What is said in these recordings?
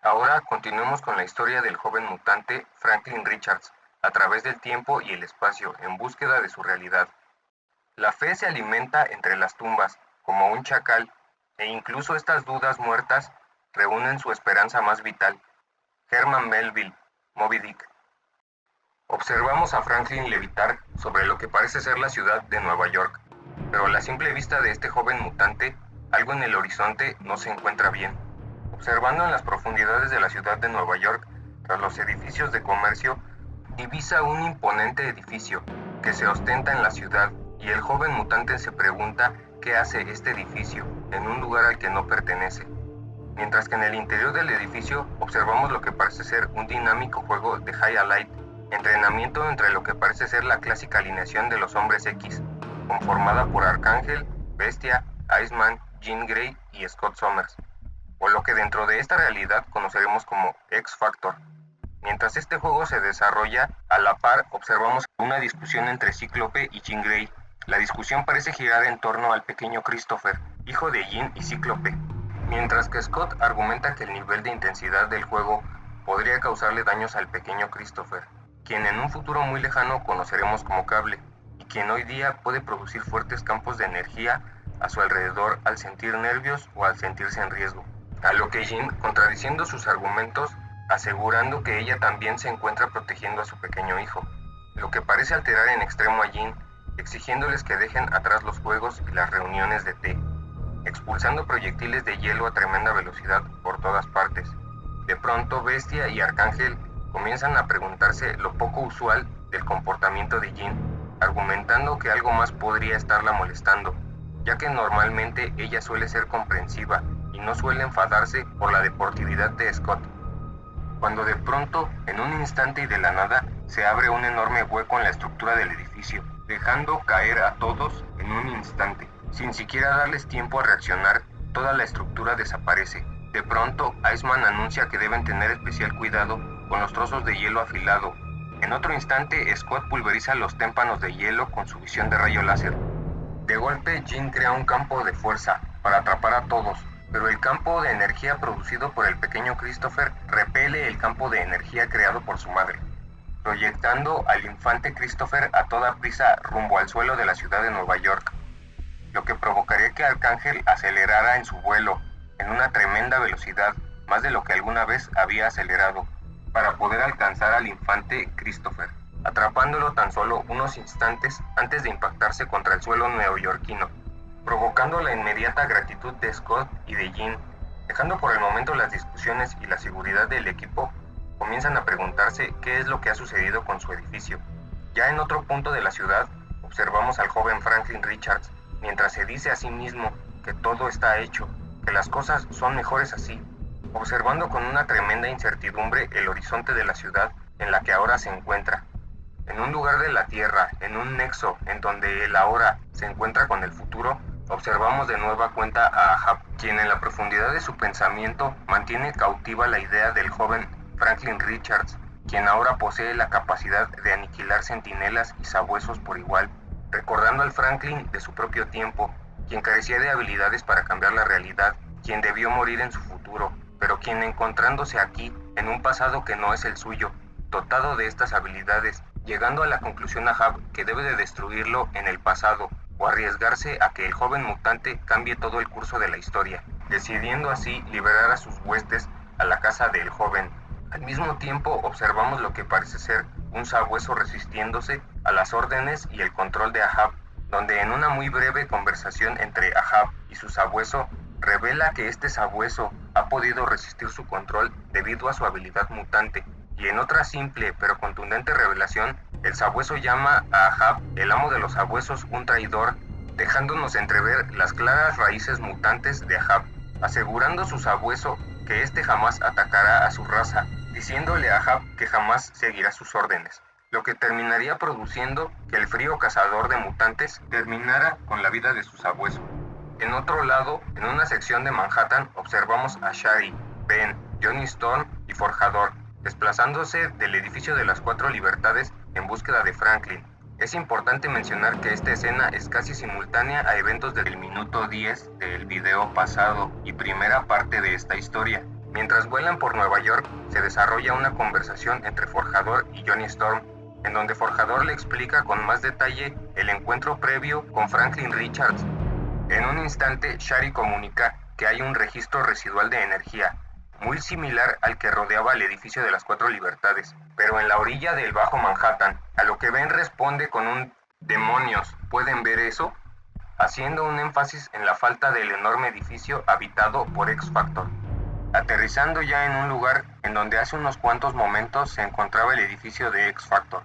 Ahora continuemos con la historia del joven mutante Franklin Richards, a través del tiempo y el espacio, en búsqueda de su realidad. La fe se alimenta entre las tumbas, como un chacal, e incluso estas dudas muertas reúnen su esperanza más vital. Herman Melville, Moby Dick. Observamos a Franklin levitar sobre lo que parece ser la ciudad de Nueva York, pero a la simple vista de este joven mutante, algo en el horizonte no se encuentra bien. Observando en las profundidades de la ciudad de Nueva York, tras los edificios de comercio, divisa un imponente edificio que se ostenta en la ciudad, y el joven mutante se pregunta qué hace este edificio en un lugar al que no pertenece. Mientras que en el interior del edificio observamos lo que parece ser un dinámico juego de High Alite, entrenamiento entre lo que parece ser la clásica alineación de los Hombres X, conformada por Arcángel, Bestia, Iceman, Jean Grey y Scott Summers, o lo que dentro de esta realidad conoceremos como X-Factor. Mientras este juego se desarrolla, a la par observamos una discusión entre Cíclope y Jean Grey. La discusión parece girar en torno al pequeño Christopher, hijo de Jean y Cíclope, mientras que Scott argumenta que el nivel de intensidad del juego podría causarle daños al pequeño Christopher, quien en un futuro muy lejano conoceremos como Cable, y quien hoy día puede producir fuertes campos de energía a su alrededor al sentir nervios o al sentirse en riesgo. A lo que Jean, contradiciendo sus argumentos, asegurando que ella también se encuentra protegiendo a su pequeño hijo, lo que parece alterar en extremo a Jean, exigiéndoles que dejen atrás los juegos y las reuniones de té, expulsando proyectiles de hielo a tremenda velocidad por todas partes. De pronto, Bestia y Arcángel comienzan a preguntarse lo poco usual del comportamiento de Jean, argumentando que algo más podría estarla molestando, ya que normalmente ella suele ser comprensiva y no suele enfadarse por la deportividad de Scott. Cuando de pronto, en un instante y de la nada, se abre un enorme hueco en la estructura del edificio, dejando caer a todos en un instante. Sin siquiera darles tiempo a reaccionar, toda la estructura desaparece. De pronto, Iceman anuncia que deben tener especial cuidado con los trozos de hielo afilado. En otro instante, Scott pulveriza los témpanos de hielo con su visión de rayo láser. De golpe, Jean crea un campo de fuerza para atrapar a todos, pero el campo de energía producido por el pequeño Christopher repele el campo de energía creado por su madre, proyectando al infante Christopher a toda prisa rumbo al suelo de la ciudad de Nueva York, lo que provocaría que Arcángel acelerara en su vuelo en una tremenda velocidad, más de lo que alguna vez había acelerado, para poder alcanzar al infante Christopher, atrapándolo tan solo unos instantes antes de impactarse contra el suelo neoyorquino, provocando la inmediata gratitud de Scott y de Jean. Dejando por el momento las discusiones y la seguridad del equipo, comienzan a preguntarse qué es lo que ha sucedido con su edificio. Ya en otro punto de la ciudad, observamos al joven Franklin Richards, mientras se dice a sí mismo que todo está hecho, que las cosas son mejores así, observando con una tremenda incertidumbre el horizonte de la ciudad en la que ahora se encuentra. En un lugar de la Tierra, en un nexo en donde el ahora se encuentra con el futuro, observamos de nueva cuenta a Ahab, quien en la profundidad de su pensamiento mantiene cautiva la idea del joven Franklin Richards, quien ahora posee la capacidad de aniquilar centinelas y sabuesos por igual, recordando al Franklin de su propio tiempo, quien carecía de habilidades para cambiar la realidad, quien debió morir en su futuro, pero quien encontrándose aquí, en un pasado que no es el suyo, dotado de estas habilidades, llegando a la conclusión Ahab que debe de destruirlo en el pasado, o arriesgarse a que el joven mutante cambie todo el curso de la historia, decidiendo así liberar a sus huestes a la casa del joven. Al mismo tiempo observamos lo que parece ser un sabueso resistiéndose a las órdenes y el control de Ahab, donde en una muy breve conversación entre Ahab y su sabueso, revela que este sabueso ha podido resistir su control debido a su habilidad mutante, y en otra simple pero contundente revelación, el sabueso llama a Ahab, el amo de los sabuesos, un traidor, dejándonos entrever las claras raíces mutantes de Ahab, asegurando su sabueso que éste jamás atacará a su raza, diciéndole a Ahab que jamás seguirá sus órdenes, lo que terminaría produciendo que el frío cazador de mutantes terminara con la vida de su sabueso. En otro lado, en una sección de Manhattan, observamos a Shari, Ben, Johnny Storm y Forjador, desplazándose del edificio de las Cuatro Libertades en búsqueda de Franklin, Es importante mencionar que esta escena es casi simultánea a eventos del minuto 10 del video pasado y primera parte de esta historia. Mientras vuelan por Nueva York, se desarrolla una conversación entre Forjador y Johnny Storm, en donde Forjador le explica con más detalle el encuentro previo con Franklin Richards. En un instante, Shari comunica que hay un registro residual de energía, muy similar al que rodeaba el edificio de las Cuatro Libertades, pero en la orilla del Bajo Manhattan, a lo que Ben responde con un «¡Demonios! ¿Pueden ver eso?», haciendo un énfasis en la falta del enorme edificio habitado por X-Factor. Aterrizando ya en un lugar en donde hace unos cuantos momentos se encontraba el edificio de X-Factor,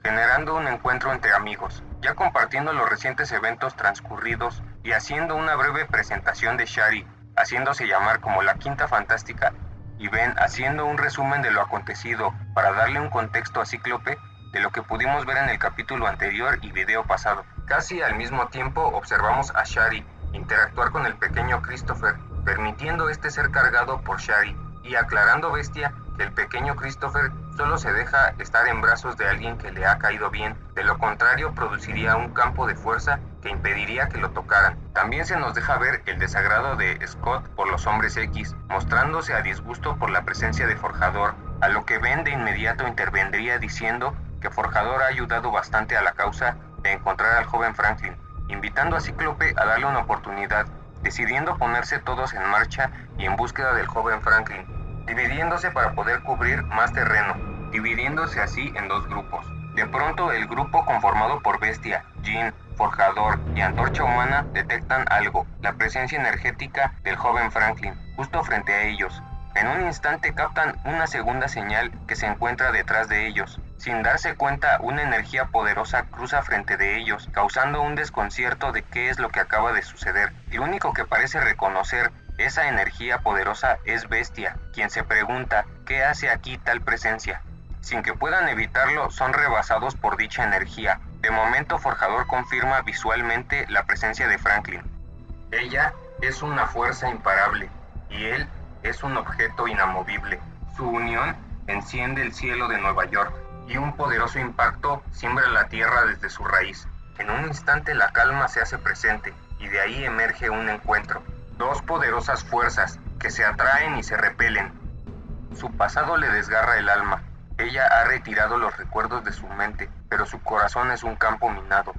generando un encuentro entre amigos, ya compartiendo los recientes eventos transcurridos y haciendo una breve presentación de Shari, haciéndose llamar como la Quinta Fantástica, y Ben haciendo un resumen de lo acontecido para darle un contexto a Cíclope de lo que pudimos ver en el capítulo anterior y video pasado. Casi al mismo tiempo observamos a Shari interactuar con el pequeño Christopher, permitiendo este ser cargado por Shari, y aclarando Bestia que el pequeño Christopher solo se deja estar en brazos de alguien que le ha caído bien, de lo contrario produciría un campo de fuerza que impediría que lo tocaran. También se nos deja ver el desagrado de Scott por los Hombres X, mostrándose a disgusto por la presencia de Forjador, a lo que Ben de inmediato intervendría diciendo que Forjador ha ayudado bastante a la causa de encontrar al joven Franklin, invitando a Cíclope a darle una oportunidad, decidiendo ponerse todos en marcha y en búsqueda del joven Franklin, dividiéndose para poder cubrir más terreno, dividiéndose así en dos grupos. De pronto el grupo conformado por Bestia, Jean, Forjador y Antorcha Humana detectan algo, la presencia energética del joven Franklin, justo frente a ellos. En un instante captan una segunda señal que se encuentra detrás de ellos. Sin darse cuenta, una energía poderosa cruza frente de ellos, causando un desconcierto de qué es lo que acaba de suceder. El único que parece reconocer esa energía poderosa es Bestia, quien se pregunta ¿qué hace aquí tal presencia? Sin que puedan evitarlo, son rebasados por dicha energía. De momento, Forjador confirma visualmente la presencia de Franklin. Ella es una fuerza imparable, y él es un objeto inamovible. Su unión enciende el cielo de Nueva York, y un poderoso impacto siembra la tierra desde su raíz. En un instante la calma se hace presente, y de ahí emerge un encuentro. Dos poderosas fuerzas que se atraen y se repelen. Su pasado le desgarra el alma. Ella ha retirado los recuerdos de su mente, pero su corazón es un campo minado.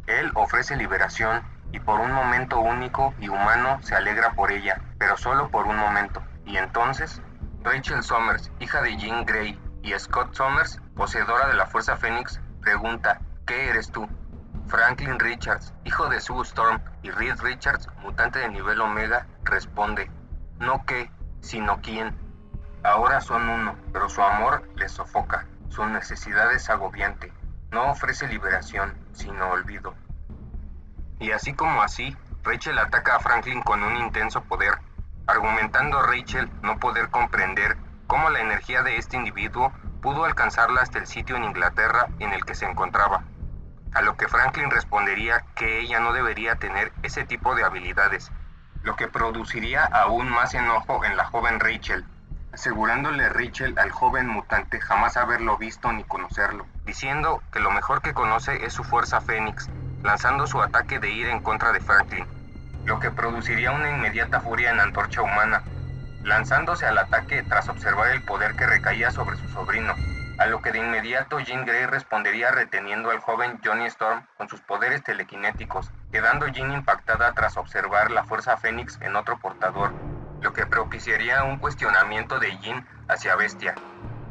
Él ofrece liberación, y por un momento único y humano se alegra por ella, pero solo por un momento. Y entonces, Rachel Summers, hija de Jean Grey, y Scott Summers, poseedora de la Fuerza Fénix, pregunta, ¿qué eres tú? Franklin Richards, hijo de Sue Storm, y Reed Richards, mutante de nivel Omega, responde, no qué, sino quién. Ahora son uno, pero su amor les sofoca, su necesidad es agobiante, no ofrece liberación, sino olvido. Y así como así, Rachel ataca a Franklin con un intenso poder, argumentando a Rachel no poder comprender cómo la energía de este individuo pudo alcanzarla hasta el sitio en Inglaterra en el que se encontraba, a lo que Franklin respondería que ella no debería tener ese tipo de habilidades, lo que produciría aún más enojo en la joven Rachel, asegurándole Rachel al joven mutante jamás haberlo visto ni conocerlo, diciendo que lo mejor que conoce es su fuerza Fénix, lanzando su ataque de ira en contra de Franklin, lo que produciría una inmediata furia en Antorcha Humana, lanzándose al ataque tras observar el poder que recaía sobre su sobrino, a lo que de inmediato Jean Grey respondería reteniendo al joven Johnny Storm con sus poderes telequinéticos, quedando Jean impactada tras observar la fuerza Fénix en otro portador, lo que propiciaría un cuestionamiento de Jean hacia Bestia.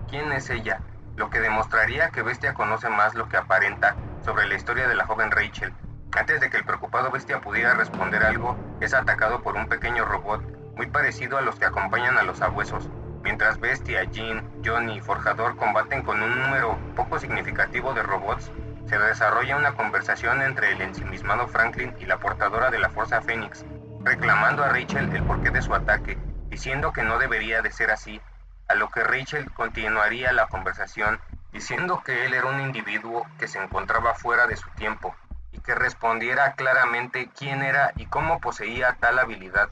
¿Quién es ella? Lo que demostraría que Bestia conoce más lo que aparenta sobre la historia de la joven Rachel. Antes de que el preocupado Bestia pudiera responder algo, es atacado por un pequeño robot muy parecido a los que acompañan a los sabuesos. Mientras Bestia, Jean, Johnny y Forjador combaten con un número poco significativo de robots, se desarrolla una conversación entre el ensimismado Franklin y la portadora de la Fuerza Fénix, reclamando a Rachel el porqué de su ataque, diciendo que no debería de ser así, a lo que Rachel continuaría la conversación, diciendo que él era un individuo que se encontraba fuera de su tiempo, y que respondiera claramente quién era y cómo poseía tal habilidad,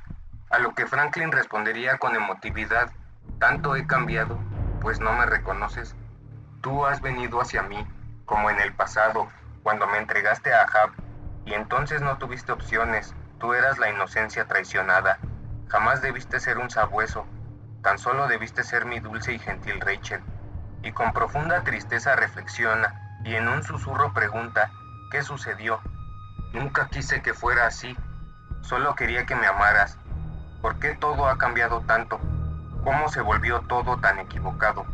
a lo que Franklin respondería con emotividad, tanto he cambiado, pues no me reconoces. Tú has venido hacia mí, como en el pasado, cuando me entregaste a Ahab, y entonces no tuviste opciones, tú eras la inocencia traicionada. Jamás debiste ser un sabueso, tan solo debiste ser mi dulce y gentil Rachel. Y con profunda tristeza reflexiona, y en un susurro pregunta, ¿qué sucedió? Nunca quise que fuera así, solo quería que me amaras. ¿Por qué todo ha cambiado tanto? ¿Cómo se volvió todo tan equivocado?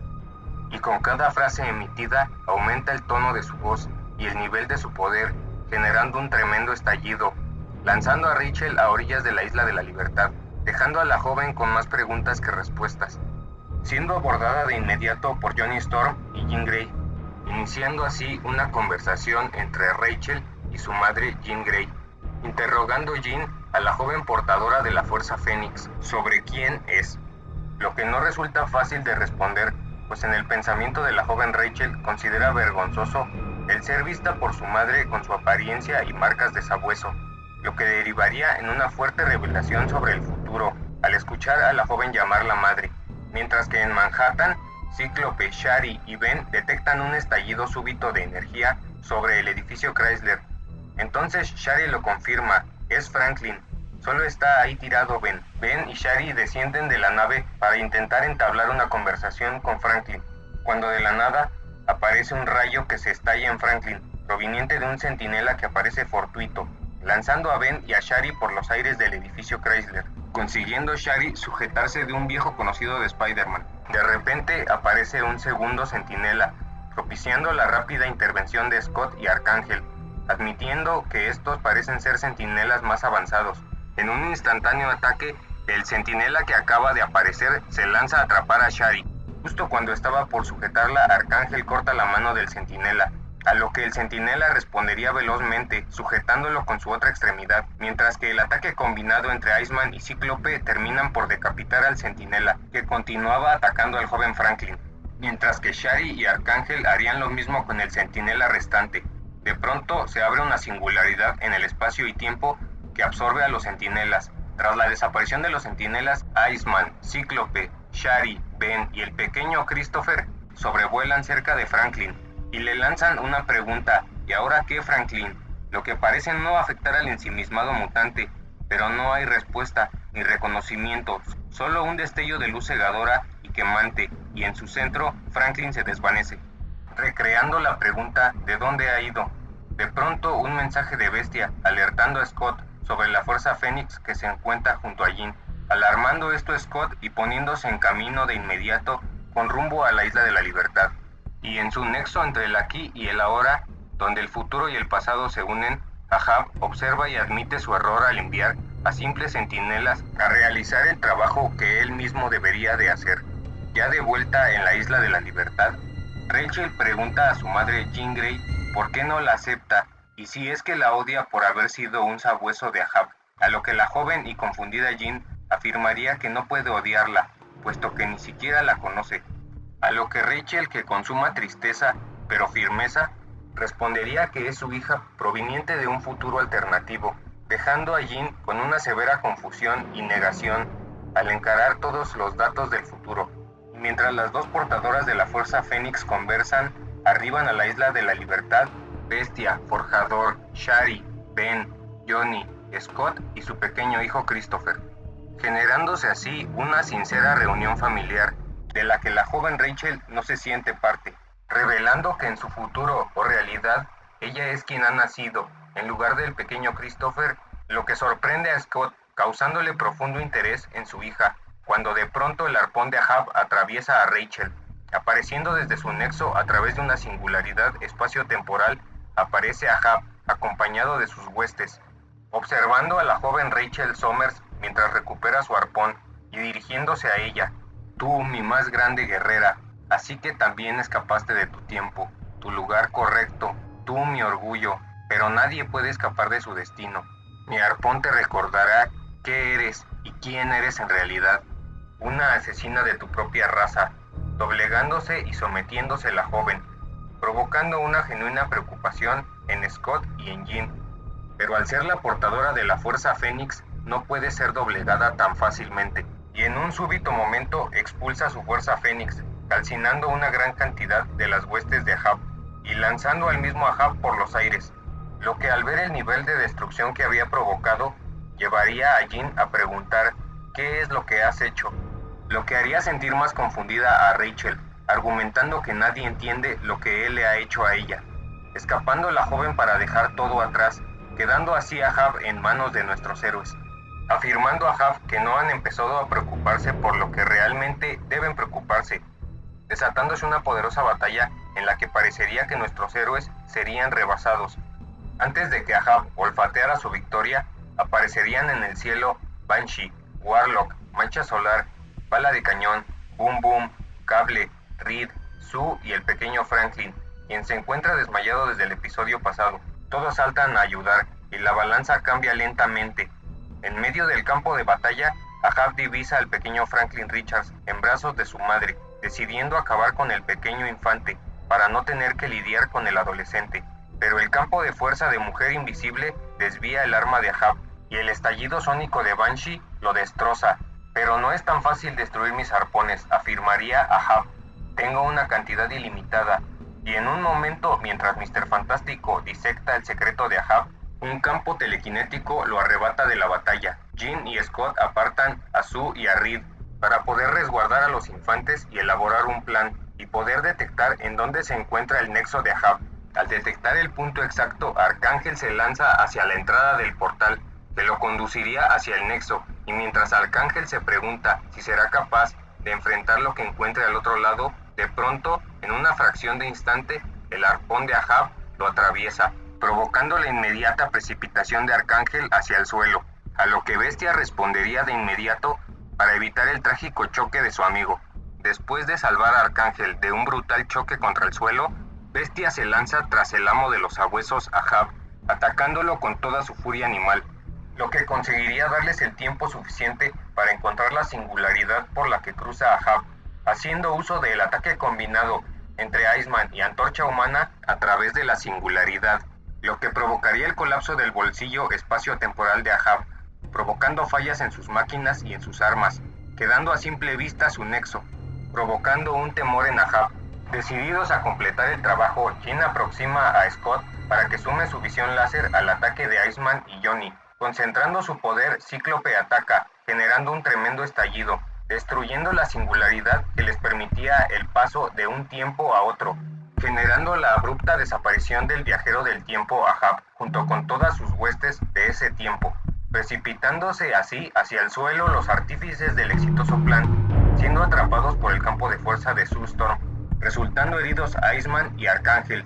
Y con cada frase emitida aumenta el tono de su voz y el nivel de su poder, generando un tremendo estallido, lanzando a Rachel a orillas de la Isla de la Libertad, dejando a la joven con más preguntas que respuestas, siendo abordada de inmediato por Johnny Storm y Jean Grey, iniciando así una conversación entre Rachel y su madre Jean Grey, interrogando Jean a la joven portadora de la Fuerza Fénix sobre quién es, lo que no resulta fácil de responder, pues en el pensamiento de la joven Rachel considera vergonzoso el ser vista por su madre con su apariencia y marcas de sabueso, lo que derivaría en una fuerte revelación sobre el futuro al escuchar a la joven llamarla madre, mientras que en Manhattan, Cíclope, Shari y Ben detectan un estallido súbito de energía sobre el edificio Chrysler. Entonces Shari lo confirma, es Franklin. Solo está ahí tirado Ben. Ben y Shari descienden de la nave para intentar entablar una conversación con Franklin, cuando de la nada aparece un rayo que se estalla en Franklin, proveniente de un centinela que aparece fortuito, lanzando a Ben y a Shari por los aires del edificio Chrysler, consiguiendo Shari sujetarse de un viejo conocido de Spider-Man. De repente aparece un segundo centinela, propiciando la rápida intervención de Scott y Arcángel, admitiendo que estos parecen ser centinelas más avanzados. En un instantáneo ataque, el centinela que acaba de aparecer se lanza a atrapar a Shari. Justo cuando estaba por sujetarla, Arcángel corta la mano del centinela, a lo que el centinela respondería velozmente, sujetándolo con su otra extremidad, mientras que el ataque combinado entre Iceman y Cíclope terminan por decapitar al centinela, que continuaba atacando al joven Franklin, mientras que Shari y Arcángel harían lo mismo con el centinela restante. De pronto se abre una singularidad en el espacio y tiempo que absorbe a los centinelas. Tras la desaparición de los centinelas, Iceman, Cíclope, Shari, Ben y el pequeño Christopher sobrevuelan cerca de Franklin y le lanzan una pregunta: ¿y ahora qué, Franklin? Lo que parece no afectar al ensimismado mutante, pero no hay respuesta ni reconocimiento, solo un destello de luz cegadora y quemante, y en su centro Franklin se desvanece, recreando la pregunta ¿de dónde ha ido? De pronto un mensaje de Bestia alertando a Scott sobre la Fuerza Fénix que se encuentra junto a Jean, alarmando esto a Scott y poniéndose en camino de inmediato con rumbo a la Isla de la Libertad. Y en su nexo entre el aquí y el ahora, donde el futuro y el pasado se unen, Ahab observa y admite su error al enviar a simples centinelas a realizar el trabajo que él mismo debería de hacer. Ya de vuelta en la Isla de la Libertad, Rachel pregunta a su madre Jean Grey por qué no la acepta y si es que la odia por haber sido un sabueso de Ahab, a lo que la joven y confundida Jean afirmaría que no puede odiarla, puesto que ni siquiera la conoce, a lo que Rachel, que con suma tristeza, pero firmeza, respondería que es su hija proveniente de un futuro alternativo, dejando a Jean con una severa confusión y negación al encarar todos los datos del futuro. Mientras las dos portadoras de la Fuerza Fénix conversan, arriban a la Isla de la Libertad Bestia, Forjador, Shari, Ben, Johnny, Scott y su pequeño hijo Christopher, generándose así una sincera reunión familiar, de la que la joven Rachel no se siente parte, revelando que en su futuro o realidad ella es quien ha nacido, en lugar del pequeño Christopher, lo que sorprende a Scott, causándole profundo interés en su hija, cuando de pronto el arpón de Ahab atraviesa a Rachel, apareciendo desde su nexo a través de una singularidad espacio-temporal. Aparece Ahab, acompañado de sus huestes, observando a la joven Rachel Summers mientras recupera su arpón y dirigiéndose a ella. Tú, mi más grande guerrera, así que también escapaste de tu tiempo, tu lugar correcto, tú mi orgullo, pero nadie puede escapar de su destino. Mi arpón te recordará qué eres y quién eres en realidad, una asesina de tu propia raza, doblegándose y sometiéndose la joven, provocando una genuina preocupación en Scott y en Jean, pero al ser la portadora de la Fuerza Fénix no puede ser doblegada tan fácilmente, y en un súbito momento expulsa su Fuerza Fénix, calcinando una gran cantidad de las huestes de Ahab, y lanzando al mismo Ahab por los aires, lo que al ver el nivel de destrucción que había provocado, llevaría a Jean a preguntar ¿qué es lo que has hecho? Lo que haría sentir más confundida a Rachel, argumentando que nadie entiende lo que él le ha hecho a ella, escapando la joven para dejar todo atrás, quedando así Ahab en manos de nuestros héroes, afirmando Ahab que no han empezado a preocuparse por lo que realmente deben preocuparse, desatándose una poderosa batalla en la que parecería que nuestros héroes serían rebasados. Antes de que Ahab olfateara su victoria, aparecerían en el cielo Banshee, Warlock, Mancha Solar, Bala de Cañón, Boom Boom, Cable, Reed, Sue y el pequeño Franklin, quien se encuentra desmayado desde el episodio pasado. Todos saltan a ayudar y la balanza cambia lentamente. En medio del campo de batalla, Ahab divisa al pequeño Franklin Richards en brazos de su madre, decidiendo acabar con el pequeño infante para no tener que lidiar con el adolescente. Pero el campo de fuerza de Mujer Invisible desvía el arma de Ahab y el estallido sónico de Banshee lo destroza. Pero no es tan fácil destruir mis arpones, afirmaría Ahab. Tengo una cantidad ilimitada. Y en un momento, mientras Mr. Fantástico disecta el secreto de Ahab, un campo telequinético lo arrebata de la batalla. Jean y Scott apartan a Sue y a Reed para poder resguardar a los infantes y elaborar un plan, y poder detectar en dónde se encuentra el nexo de Ahab. Al detectar el punto exacto, Arcángel se lanza hacia la entrada del portal, que lo conduciría hacia el nexo, y mientras Arcángel se pregunta si será capaz de enfrentar lo que encuentre al otro lado, de pronto, en una fracción de instante, el arpón de Ahab lo atraviesa, provocando la inmediata precipitación de Arcángel hacia el suelo, a lo que Bestia respondería de inmediato para evitar el trágico choque de su amigo. Después de salvar a Arcángel de un brutal choque contra el suelo, Bestia se lanza tras el amo de los sabuesos, Ahab, atacándolo con toda su furia animal, lo que conseguiría darles el tiempo suficiente para encontrar la singularidad por la que cruza Ahab, haciendo uso del ataque combinado entre Iceman y Antorcha Humana a través de la singularidad, lo que provocaría el colapso del bolsillo espacio-temporal de Ahab, provocando fallas en sus máquinas y en sus armas, quedando a simple vista su nexo, provocando un temor en Ahab. Decididos a completar el trabajo, Jean aproxima a Scott para que sume su visión láser al ataque de Iceman y Johnny. Concentrando su poder, Cíclope ataca, generando un tremendo estallido, destruyendo la singularidad que les permitía el paso de un tiempo a otro, generando la abrupta desaparición del viajero del tiempo Ahab, junto con todas sus huestes de ese tiempo, precipitándose así hacia el suelo los artífices del exitoso plan, siendo atrapados por el campo de fuerza de Sue Storm, resultando heridos Iceman y Arcángel.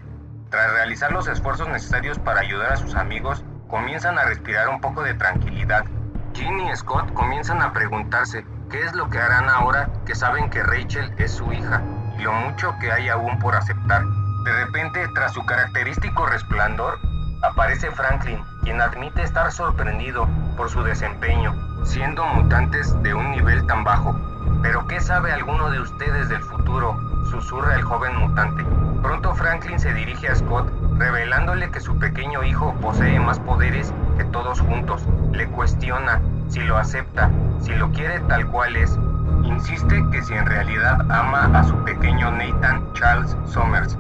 Tras realizar los esfuerzos necesarios para ayudar a sus amigos, comienzan a respirar un poco de tranquilidad. Jean y Scott comienzan a preguntarse qué es lo que harán ahora que saben que Rachel es su hija, y lo mucho que hay aún por aceptar. De repente, tras su característico resplandor, aparece Franklin, quien admite estar sorprendido por su desempeño, siendo mutantes de un nivel tan bajo. ¿Pero qué sabe alguno de ustedes del futuro?, susurra el joven mutante. Pronto Franklin se dirige a Scott, revelándole que su pequeño hijo posee más poderes que todos juntos. Le cuestiona si lo acepta, si lo quiere tal cual es. Insiste que si en realidad ama a su pequeño Nathan Charles Summers,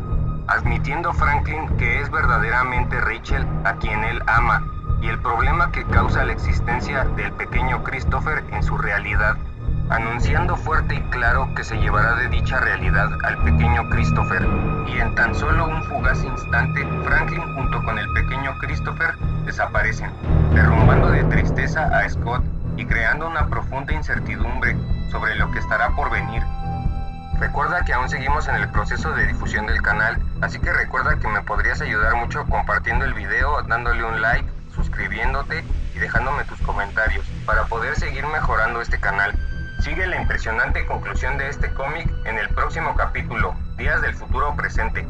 admitiendo Franklin que es verdaderamente Rachel a quien él ama, y el problema que causa la existencia del pequeño Christopher en su realidad, anunciando fuerte y claro que se llevará de dicha realidad al pequeño Christopher, y en tan solo un fugaz instante, Franklin junto con el pequeño Christopher desaparecen, derrumbando de tristeza a Scott y creando una profunda incertidumbre sobre lo que estará por venir. Recuerda que aún seguimos en el proceso de difusión del canal, así que recuerda que me podrías ayudar mucho compartiendo el video, dándole un like, suscribiéndote y dejándome tus comentarios para poder seguir mejorando este canal. Sigue la impresionante conclusión de este cómic en el próximo capítulo, Días del Futuro Presente.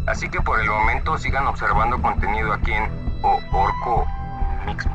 Así que por el momento sigan observando contenido aquí en Orco Mix.